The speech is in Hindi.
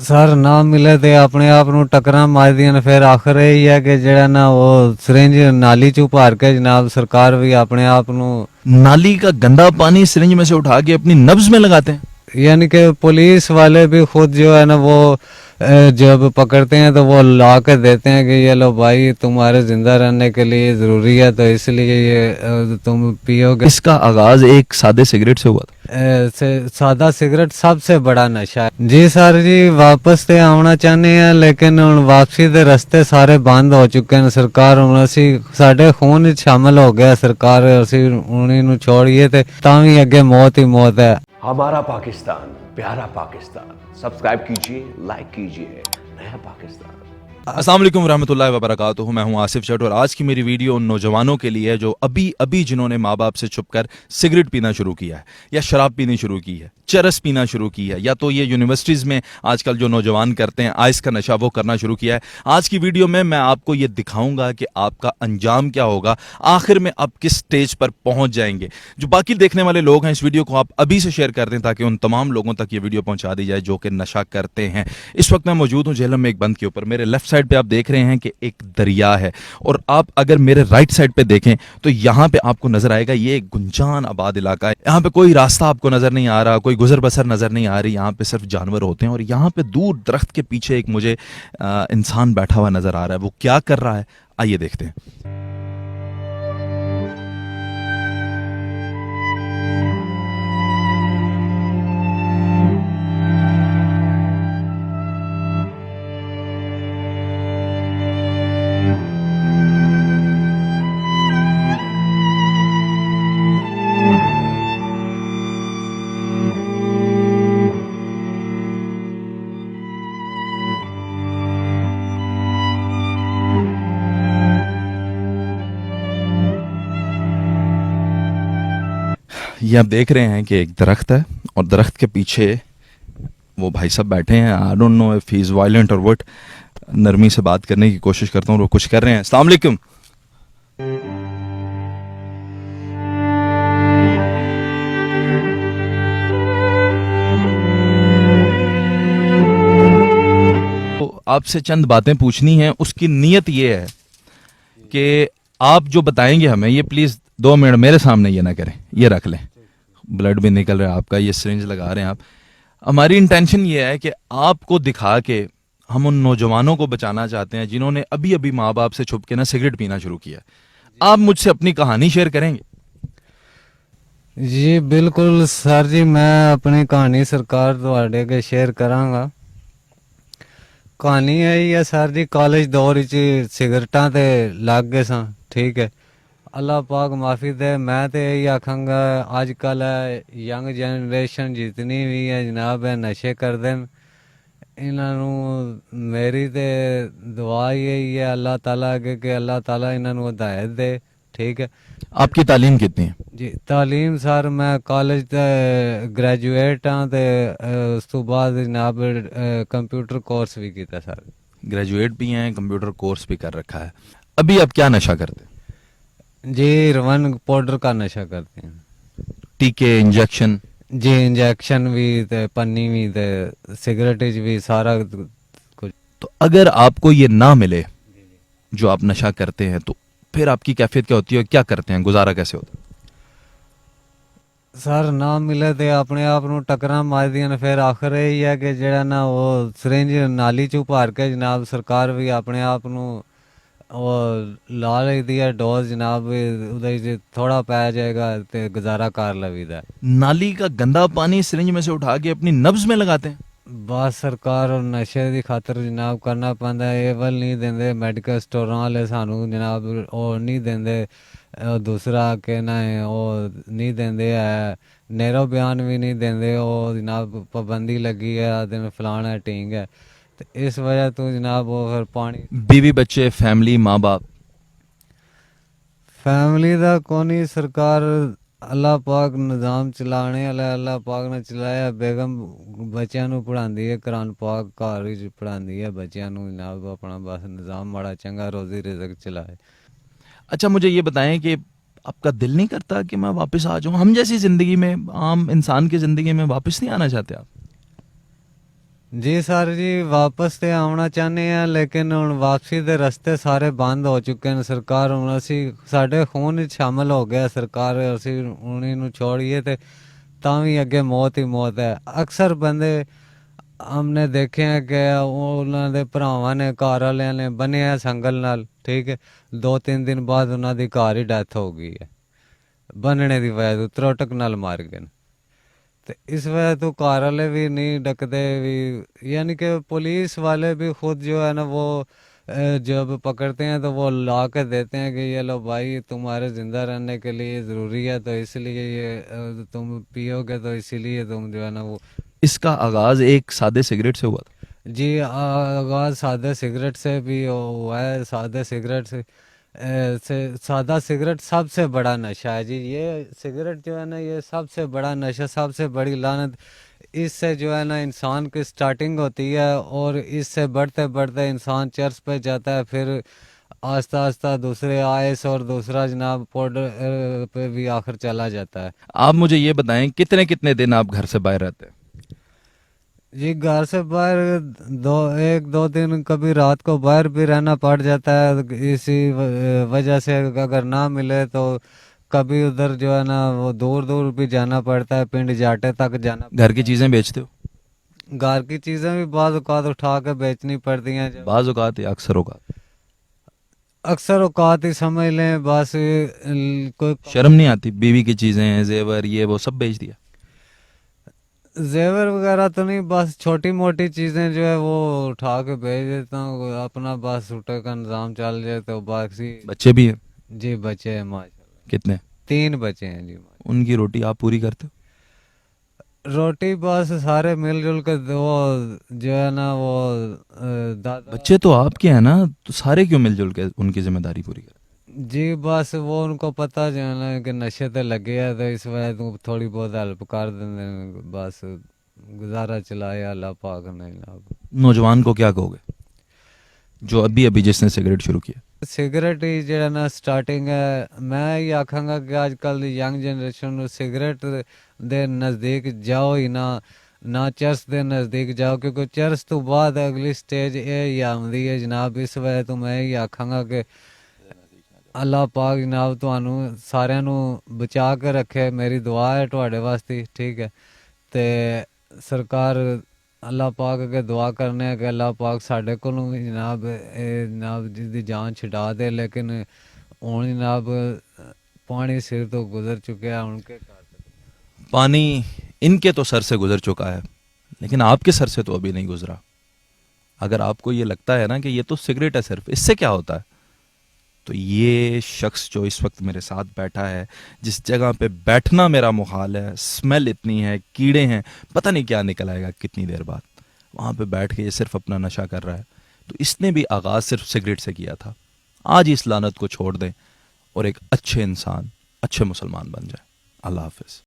सर ना मिले तो अपने आप ਨੂੰ ਟੱਕਰਾਂ ਮਾਰਦੀਆਂ ਨੇ ਫਿਰ ਆਖਰ ਇਹ ਹੀ ਹੈ ਕਿ ਜਿਹੜਾ ਨਾ ਉਹ ਸਿਰਿੰਜ ਨਾਲੀ ਚੋਂ ਭਰ ਕੇ ਜਨਾਬ ਸਰਕਾਰ ਵੀ ਆਪਣੇ ਆਪ ਨੂੰ नाली का गंदा पानी सिरिंज में से उठा के अपनी नब्ज में लगाते हैं। यानी कि पुलिस वाले भी खुद जो है ना वो जब पकड़ते हैं तो वो ला के देते हैं कि ये लो भाई तुम्हारे जिंदा रहने के लिए ज़रूरी है तो इसलिए ये तुम पियोगे। इसका आगाज एक सादे सिगरेट से हुआ था। सादा सिगरेट सबसे बड़ा नशा है जी सर जी। वापस तो आना चाहते हैं लेकिन हुण वापसी के रस्ते सारे बंद हो चुके हैं। सरकार हुण असी साडे खून विच शामिल हो गया सरकार असी उन्हीं नूं छोड़िए ते तां भी अगे मौत ही मौत है। हमारा पाकिस्तान, प्यारा पाकिस्तान। सब्सक्राइब कीजिए, लाइक कीजिए। नया पाकिस्तान। अस्सलाम वालेकुम रहमतुल्लाहि व बरकातुहू। मैं हूं आसिफ चट और आज की मेरी वीडियो उन नौजवानों के लिए है जो अभी अभी जिन्होंने माँ बाप से छुपकर सिगरेट पीना शुरू किया है या शराब पीनी शुरू की है, चरस पीना शुरू की है, या तो ये यूनिवर्सिटीज़ में आजकल जो नौजवान करते हैं आइस का नशा वो करना शुरू किया है। आज की वीडियो में मैं आपको ये दिखाऊंगा कि आपका अंजाम क्या होगा, आखिर में आप किस स्टेज पर पहुंच जाएंगे। जो बाकी देखने वाले लोग हैं इस वीडियो को आप अभी से शेयर कर दें ताकि उन तमाम लोगों तक ये वीडियो पहुंचा दी जाए जो कि नशा करते हैं। इस वक्त मैं मौजूद हूँ झेलम में एक बंद के ऊपर। मेरे लेफ्ट साइड पे आप देख रहे हैं कि एक दरिया है और आप अगर मेरे राइट साइड पे देखें तो यहाँ पे आपको नजर आएगा ये एक गुंजान आबाद इलाका है। यहाँ पे कोई रास्ता आपको नजर नहीं आ रहा, कोई गुजर बसर नजर नहीं आ रही। यहाँ पे सिर्फ जानवर होते हैं और यहाँ पे दूर दरख्त के पीछे एक मुझे इंसान बैठा हुआ नजर आ रहा है। वो क्या कर रहा है आइए देखते हैं। ये आप देख रहे हैं कि एक दरख्त है और दरख्त के पीछे वो भाई साहब बैठे हैं। I don't know if he is violent और व्हाट। नरमी से बात करने की कोशिश करता हूँ, वो कुछ कर रहे हैं। अस्सलाम वालेकुम। तो आपसे चंद बातें पूछनी हैं। उसकी नीयत ये है कि आप जो बताएंगे हमें ये प्लीज 2 मिनट मेरे सामने ये ना करें। ये रख लें, ब्लड भी निकल रहा है आपका, ये सिरिंज लगा रहे हैं आप। हमारी इंटेंशन ये है कि आपको दिखा के हम उन नौजवानों को बचाना चाहते हैं जिन्होंने अभी अभी माँ बाप से छुप के ना सिगरेट पीना शुरू किया। आप मुझसे अपनी कहानी शेयर करेंगे? जी बिल्कुल सर जी, मैं अपनी कहानी सरकार ਤੁਹਾਡੇ के शेयर करांगा। कहानी यही है सर जी, कॉलेज दौर च सिगरटां ते लग गए सां, ठीक है। अल्लाह पाक माफ़ी दे। मैं तो यही आखांगा अजकल यंग जनरेशन जितनी भी है जनाब है नशे करते हैं। इन्हों मेरी तो दुआ यही है अल्लाह ताला अगे कि अल्लाह ताला इन्हों हिदायत दे, ठीक है। आपकी तालीम कितनी है? जी तालीम सर मैं कॉलेज ग्रेजुएट हाँ तो उस तो बाद जनाब कंप्यूटर कोर्स भी किया सर। ग्रेजुएट भी हैं, कंप्यूटर कोर्स भी कर रखा है। अभी आप क्या नशा करते हैं? जी रवन पाउडर का नशा करते हैं। टीके, इंजेक्शन? जी इंजेक्शन भी ते पन्नी भी ते सिगरेट भी सारा कुछ। तो अगर आपको ये ना मिले जो आप नशा करते हैं तो फिर आपकी कैफियत क्या होती है, क्या करते हैं, गुजारा कैसे होता है? सर ना मिले तो अपने आप ਨੂੰ ਟੱਕਰਾਂ ਮਾਰਦੀਆਂ ਨੇ ਫਿਰ ਆਖਰ ਇਹ ਹੀ ਹੈ ਕਿ ਜਿਹੜਾ ਨਾ ਉਹ ਸਿਰਿੰਜ ਨਾਲੀ ਚੋਂ ਭਰ ਕੇ ਜਨਾਬ ਸਰਕਾਰ ਵੀ ਆਪਣੇ ਆਪ ਨੂੰ ਉਹ ਲਾ ਲਈਦੀ ਹੈ ਡੋਜ਼ ਜਨਾਬ। ਉਹਦੇ 'ਚ थोड़ा पै जाएगा तो गुजारा कर लवीदा। नाली का गंदा पानी सिरिंज में से उठा के अपनी नब्ज में लगाते हैं। बस सरकार और नशे की खातर जनाब करना पैंदा है। ਇਹ ਵੱਲ नहीं देंदे मैडिकल स्टोरां वाले सानू जनाब और नहीं देंदे। दूसरा के ना ਉਹ नहीं देंदे है, नेरो बयान भी नहीं देंदे। ਉਹ जनाब पाबंदी लगी है दिन फलाना टींग है तो इस वजह तो जनाब वो फिर पानी। बीवी बच्चे, फैमिली, माँ बाप? फैमिली का कोनी सरकार अल्लाह पाक निज़ाम चलाने वाला अल्लाह पाक ने चलाया। बेगम बच्चों को पढ़ाती है, कुरान पाक घर ही पढ़ाती है बच्चों को जनाब। अपना बस निज़ाम माड़ा चंगा रोजी रिज़्क चलाए। अच्छा मुझे ये बताएं कि आपका दिल नहीं करता कि मैं वापस आ जाऊं हम जैसी जिंदगी में, आम इंसान की जिंदगी में वापस नहीं आना चाहते आप? ਜੀ ਸਰ ਜੀ ਵਾਪਸ ਤੇ ਆਉਣਾ ਚਾਹੁੰਦੇ ਆ, ਲੇਕਿਨ ਹੁਣ ਵਾਪਸੀ ਦੇ ਰਸਤੇ ਸਾਰੇ ਬੰਦ ਹੋ ਚੁੱਕੇ ਨੇ। ਸਰਕਾਰ ਹੁਣ ਅਸੀਂ ਸਾਡੇ ਖੂਨ ਵਿੱਚ ਸ਼ਾਮਲ ਹੋ ਗਿਆ ਸਰਕਾਰ, ਅਸੀਂ ਹੁਣ ਇਹਨੂੰ ਛੋੜੀਏ ਤੇ ਤਾਂ ਵੀ ਅੱਗੇ ਮੌਤ ਹੀ ਮੌਤ ਹੈ। ਅਕਸਰ ਬੰਦੇ हमने देखे हैं कि ਉਹਨਾਂ ਦੇ ਭਰਾਵਾਂ ਨੇ ਘਰ ਵਾਲਿਆਂ ਨੇ ਬੰਨਿਆ ਸੰਗਲ ਨਾਲ, ਠੀਕ ਹੈ, 2-3 ਦਿਨ ਬਾਅਦ ਉਹਨਾਂ ਦੀ ਘਰ ਹੀ ਡੈਥ ਹੋ ਗਈ ਹੈ ਬੰਨਣੇ ਦੀ ਵਜ੍ਹਾ ਤੋਂ, ਤਰੋਟਕ ਨਾਲ ਮਾਰ ਗਏ ਨੇ। तो इस वजह तो कार वाले भी नहीं डकते भी, यानी कि पुलिस वाले भी खुद जो है ना वो जब पकड़ते हैं तो वो ला के देते हैं कि ये लो भाई तुम्हारे ज़िंदा रहने के लिए ज़रूरी है, तो इसलिए ये तुम पियोगे तो इसीलिए तुम जो है ना वो। इसका आगाज एक सादे सिगरेट से हुआ था। जी आगाज़ सादे सिगरेट से भी हुआ है। सादे सिगरेट से सादा सिगरेट सबसे बड़ा नशा है जी। ये सिगरेट जो है ना ये सबसे बड़ा नशा, सबसे बड़ी लानत। इससे जो है ना इंसान की स्टार्टिंग होती है और इससे बढ़ते बढ़ते इंसान चर्च पे जाता है, फिर आस्ता आस्ता दूसरे आइस और दूसरा जनाब पाउडर पे भी आखिर चला जाता है। आप मुझे ये बताएं कितने कितने दिन आप घर से बाहर रहते हैं? जी घर से बाहर 1-2 दिन, कभी रात को बाहर भी रहना पड़ जाता है इसी वजह से। अगर ना मिले तो कभी उधर जो है ना वो दूर दूर भी जाना पड़ता है, पिंड जाटे तक जाना। घर की चीजें बेचते हो? घर की चीज़ें भी बाज़ औक़ात उठा के बेचनी पड़ती हैं। बाज औकात या अक्सर औकात? अक्सर औक़ात ही समझ लें बस। कोई शर्म नहीं आती? बीवी की चीजें, जेवर, ये वो सब बेच दिया? जेवर वगैरह तो नहीं, बस छोटी मोटी चीज़ें जो है वो उठा के भेज देता हूँ, अपना बस उठे का निज़ाम चल जाए तो बाकी। बच्चे भी हैं? जी बच्चे हैं माशाल्लाह, कितने? 3 बच्चे हैं जी। उनकी रोटी आप पूरी करते हो? रोटी बस सारे मिलजुल के वो जो है ना वो दादा बच्चे तो आपके हैं ना, तो सारे क्यों मिलजुल के उनकी जिम्मेदारी पूरी करते? जी बस वो उनको पता जो है ना कि नशे ते लगे है, तो इस वजह तो थोड़ी बहुत हेल्प कर देंगे, बस गुजारा चलाए अल्लाह पाक ने। नौजवान को क्या कहोगे जो अभी अभी जिसने सिगरेट शुरू किया? सिगरेट ही जो है ना स्टार्टिंग है, मैं ये आखांगा कि आजकल दी यंग जनरेशन सिगरेट दे नज़दीक जाओ ही ना, ना चरस दे नज़दीक जाओ, क्योंकि चरस तो बाद अगली स्टेज ये ही आती है जनाब। इस वजह तो मैं ये आखांगा कि अल्लाह पाक जनाब ਤੁਹਾਨੂੰ ਸਾਰਿਆਂ ਨੂੰ ਬਚਾ ਕੇ ਰੱਖੇ, ਮੇਰੀ ਦੁਆ ਹੈ ਤੁਹਾਡੇ ਵਾਸਤੇ, ठीक है। ਤੇ ਸਰਕਾਰ अल्लाह पाक अगे दुआ करने कि अल्लाह पाक साढ़े को जनाब जनाब जिसकी जान छिड़ा दे, लेकिन हूँ जनाब पानी सिर तो गुजर चुके हैं, उनके पानी इनके तो सर से गुजर चुका है, लेकिन आपके सर से तो अभी नहीं गुजरा। अगर आपको ये लगता है ना कि ये तो सिगरेट है सिर्फ, इससे क्या होता है, तो ये शख्स जो इस वक्त मेरे साथ बैठा है, जिस जगह पे बैठना मेरा मुहाल है, स्मेल इतनी है, कीड़े हैं, पता नहीं क्या निकल आएगा कितनी देर बाद, वहाँ पे बैठ के ये सिर्फ अपना नशा कर रहा है। तो इसने भी आगाज़ सिर्फ सिगरेट से किया था। आज इस लानत को छोड़ दें और एक अच्छे इंसान, अच्छे मुसलमान बन जाए। अल्लाह हाफिज़।